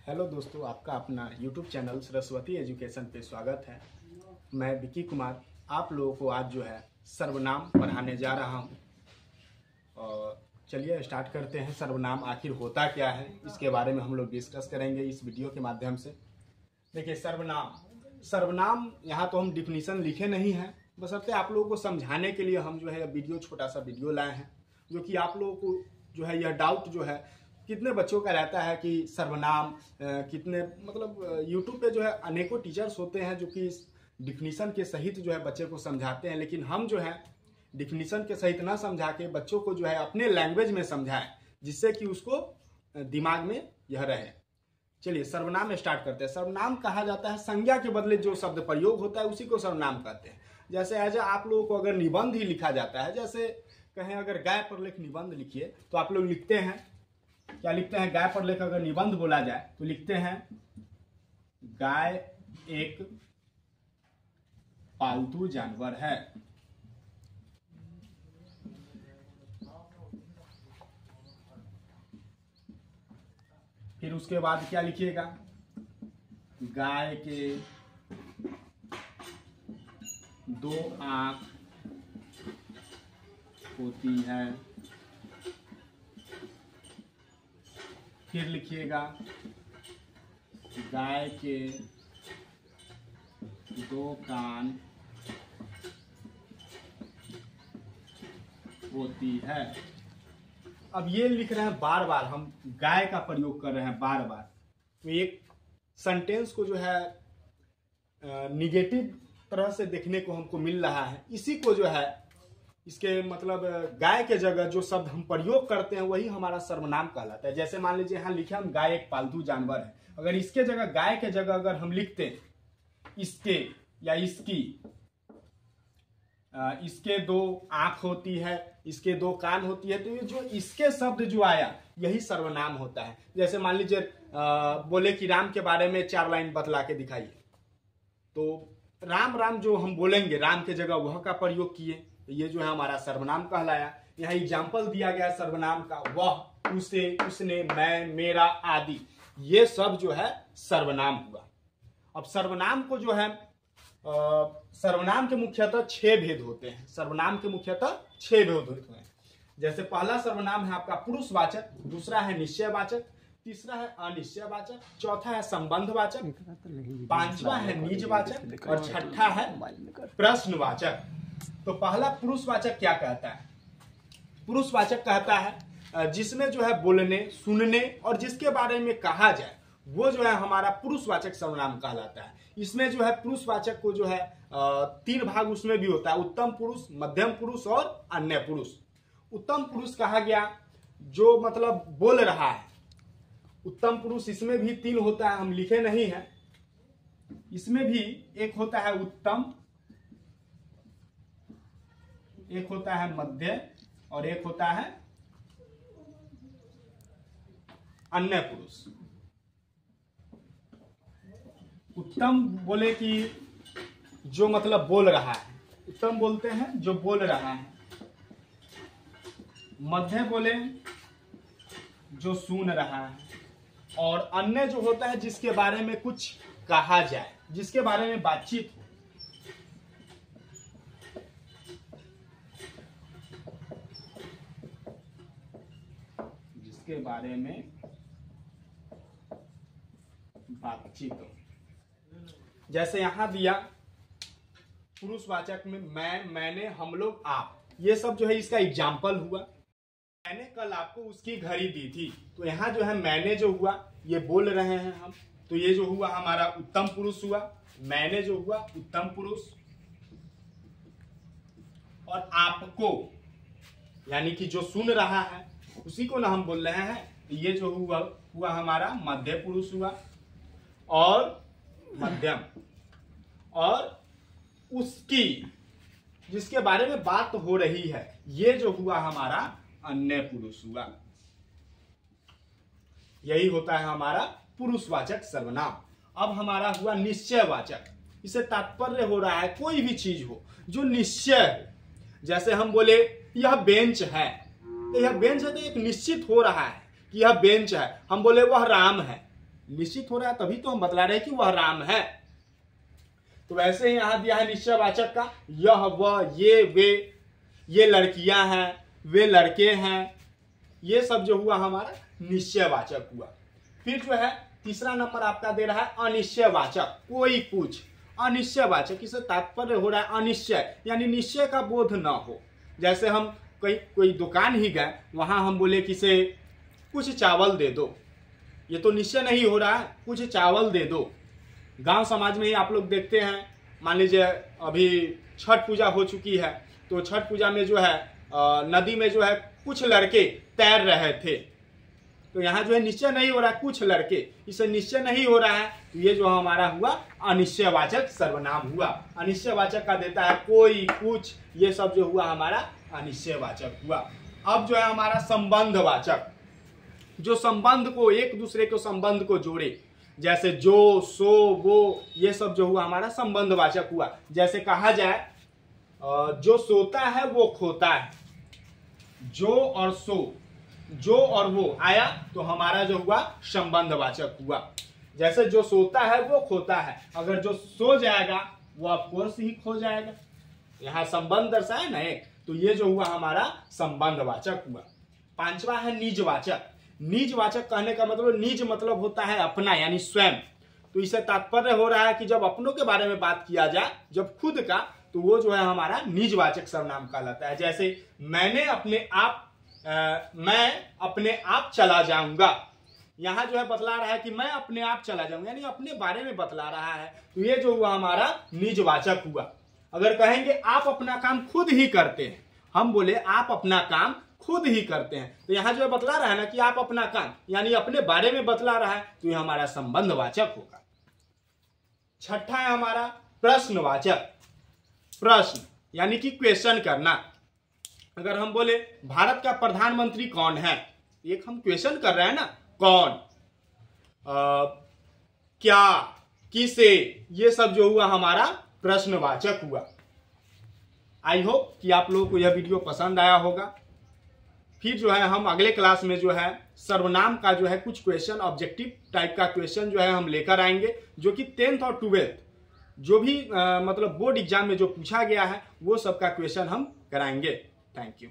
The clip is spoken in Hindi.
हेलो दोस्तों, आपका अपना YouTube चैनल सरस्वती एजुकेशन पे स्वागत है। मैं विकी कुमार आप लोगों को आज जो है सर्वनाम पढ़ाने जा रहा हूँ। और चलिए स्टार्ट करते हैं। सर्वनाम आखिर होता क्या है, इसके बारे में हम लोग डिस्कस करेंगे इस वीडियो के माध्यम से। देखिए, सर्वनाम यहाँ तो हम डिफिनीशन लिखे नहीं हैं, बशर्ते आप लोगों को समझाने के लिए हम जो है वीडियो छोटा सा वीडियो लाए हैं, जो कि आप लोगों को जो है यह डाउट जो है कितने बच्चों का रहता है कि सर्वनाम कितने यूट्यूब पे जो है अनेकों टीचर्स होते हैं जो कि डिफिनीशन के सहित जो है बच्चे को समझाते हैं, लेकिन हम जो है डिफिनीशन के सहित ना समझा के बच्चों को जो है अपने लैंग्वेज में समझाएं, जिससे कि उसको दिमाग में यह रहे। चलिए सर्वनाम स्टार्ट करते हैं। सर्वनाम कहा जाता है संज्ञा के बदले जो शब्द प्रयोग होता है उसी को सर्वनाम कहते हैं। जैसे एज आप लोगों को अगर निबंध ही लिखा जाता है, जैसे कहें अगर गाय पर लेख निबंध लिखिए, तो आप लोग लिखते हैं क्या लिखते हैं? गाय पर लेख अगर निबंध बोला जाए तो लिखते हैं गाय एक पालतू जानवर है। फिर उसके बाद क्या लिखिएगा? गाय के दो आंख होती है। फिर लिखिएगा गाय के दो कान होती है। अब ये लिख रहे हैं बार बार, हम गाय का प्रयोग कर रहे हैं बार बार, तो एक सेंटेंस को जो है निगेटिव तरह से देखने को हमको मिल रहा है। इसी को जो है इसके मतलब गाय के जगह जो शब्द हम प्रयोग करते हैं वही हमारा सर्वनाम कहलाता है। जैसे मान लीजिए यहाँ लिखे हम गाय एक पालतू जानवर है, अगर इसके जगह गाय के जगह अगर हम लिखते इसके या इसकी, इसके दो आंख होती है, इसके दो कान होती है, तो ये जो इसके शब्द जो आया यही सर्वनाम होता है। जैसे मान लीजिए बोले कि राम के बारे में 4 लाइन बतला के दिखाइए, तो राम राम जो हम बोलेंगे राम के जगह वह का प्रयोग किए, तो ये जो है हमारा सर्वनाम कहलाया। यहाँ एग्जाम्पल दिया गया सर्वनाम का, वह, उसे, उसने, मैं, मेरा आदि, ये सब जो है सर्वनाम हुआ। अब सर्वनाम को जो है सर्वनाम के मुख्यतः 6 भेद होते हैं। सर्वनाम के मुख्यतः 6 भेद होते हैं। जैसे पहला सर्वनाम है आपका पुरुषवाचक, दूसरा है निश्चयवाचक, तीसरा है अनिश्चयवाचक, चौथा है संबंधवाचक, पांचवा है निजवाचक और छठा है प्रश्नवाचक। तो पहला पुरुषवाचक क्या कहता है? पुरुषवाचक कहता है जिसमें जो है बोलने, सुनने और जिसके बारे में कहा जाए वो जो है हमारा पुरुषवाचक सर्वनाम कहलाता है। इसमें जो है पुरुषवाचक को जो है 3 भाग उसमें भी होता है, उत्तम पुरुष, मध्यम पुरुष और अन्य पुरुष। उत्तम पुरुष कहा गया जो मतलब बोल रहा है। उत्तम पुरुष इसमें भी 3 होता है, हम लिखे नहीं है। इसमें भी एक होता है उत्तम, एक होता है मध्य और एक होता है अन्य पुरुष। उत्तम बोले कि जो मतलब बोल रहा है, उत्तम बोलते हैं जो बोल रहा है। मध्य बोले जो सुन रहा है, और अन्य जो होता है जिसके बारे में कुछ कहा जाए, जिसके बारे में बातचीत हो। जिसके बारे में बातचीत हो। जैसे यहां दिया पुरुषवाचक में मैं, मैंने, हम लोग, आप, ये सब जो है इसका एग्जाम्पल हुआ। मैंने कल आपको उसकी घड़ी दी थी, तो यहाँ जो है मैंने जो हुआ ये बोल रहे हैं हम, तो ये जो हुआ हमारा उत्तम पुरुष हुआ। मैंने जो हुआ उत्तम पुरुष, और आपको यानी कि जो सुन रहा है उसी को ना हम बोल रहे हैं, तो ये जो हुआ हमारा मध्य पुरुष हुआ। और मध्यम, और उसकी जिसके बारे में बात हो रही है, ये जो हुआ हमारा अन्य पुरुष हुआ। यही होता है हमारा पुरुषवाचक सर्वनाम। अब हमारा हुआ निश्चयवाचक। इसे तात्पर्य हो रहा है कोई भी चीज हो जो निश्चय हो। जैसे हम बोले यह बेंच है, तो यह बेंच है तो एक निश्चित हो रहा है कि यह बेंच है। हम बोले वह राम है, निश्चित हो रहा है तभी तो हम बतला रहे हैं कि वह राम है। तो वैसे ही यहां दिया है निश्चयवाचक का, यह वह ये वे, ये लड़कियां हैं, वे लड़के हैं, ये सब जो हुआ हमारा निश्चयवाचक हुआ। फिर जो है तीसरा नंबर आपका दे रहा है अनिश्चयवाचक, कोई कुछ। अनिश्चयवाचक, इससे तात्पर्य हो रहा है अनिश्चय, यानी निश्चय का बोध न हो। जैसे हम कोई दुकान ही गए, वहां हम बोले कि से कुछ चावल दे दो, ये तो निश्चय नहीं हो रहा है, कुछ चावल दे दो। गांव समाज में ही आप लोग देखते हैं, मान लीजिए अभी छठ पूजा हो चुकी है, तो छठ पूजा में जो है नदी में जो है कुछ लड़के तैर रहे थे, तो यहाँ जो है निश्चय नहीं हो रहा है, कुछ लड़के, इसे निश्चय नहीं हो रहा है, तो ये जो हमारा हुआ अनिश्चयवाचक सर्वनाम हुआ। अनिश्चयवाचक का देता है कोई कुछ, ये सब जो हुआ हमारा अनिश्चयवाचक हुआ। अब जो है हमारा संबंधवाचक, जो संबंध को, एक दूसरे के संबंध को जोड़े, जैसे जो, सो, वो, ये सब जो हुआ हमारा संबंधवाचक हुआ। जैसे कहा जाए जो सोता है वो खोता है, जो और सो, जो और वो आया तो हमारा जो हुआ संबंधवाचक हुआ। जैसे जो सोता है वो खोता है, अगर जो सो जाएगा वो ऑफकोर्स ही खो जाएगा। यहाँ संबंध दर्शाया ना एक, तो ये जो हुआ हमारा संबंधवाचक हुआ। पांचवा है निजवाचक। निजवाचक कहने का मतलब, निज मतलब होता है अपना यानी स्वयं, तो इससे तात्पर्य हो रहा है कि जब अपनों के बारे में बात किया जाए, जब खुद का, तो वो जो है हमारा निजवाचक सर्वनाम कहलाता है। जैसे मैं अपने आप चला जाऊंगा, यहां जो है बतला रहा है कि मैं अपने आप चला जाऊंगा, यानी अपने बारे में बतला रहा है, तो ये जो हुआ हमारा निजवाचक हुआ। अगर कहेंगे आप अपना काम खुद ही करते हैं, हम बोले आप अपना काम खुद ही करते हैं, तो यहां जो है बतला रहा है ना कि आप अपना काम, यानी अपने बारे में बतला रहा है, तो ये हमारा संबंधवाचक होगा। छठा है हमारा प्रश्नवाचक। प्रश्न यानी कि क्वेश्चन करना। अगर हम बोले भारत का प्रधानमंत्री कौन है, एक हम क्वेश्चन कर रहे हैं ना, कौन, क्या, किसे, ये सब जो हुआ हमारा प्रश्नवाचक हुआ। आई होप कि आप लोगों को यह वीडियो पसंद आया होगा। फिर जो है हम अगले क्लास में जो है सर्वनाम का जो है कुछ क्वेश्चन, ऑब्जेक्टिव टाइप का क्वेश्चन जो है हम लेकर आएंगे, जो कि 10th और 12th जो भी मतलब बोर्ड एग्जाम में जो पूछा गया है, वो सब का क्वेश्चन हम कराएंगे। Thank you.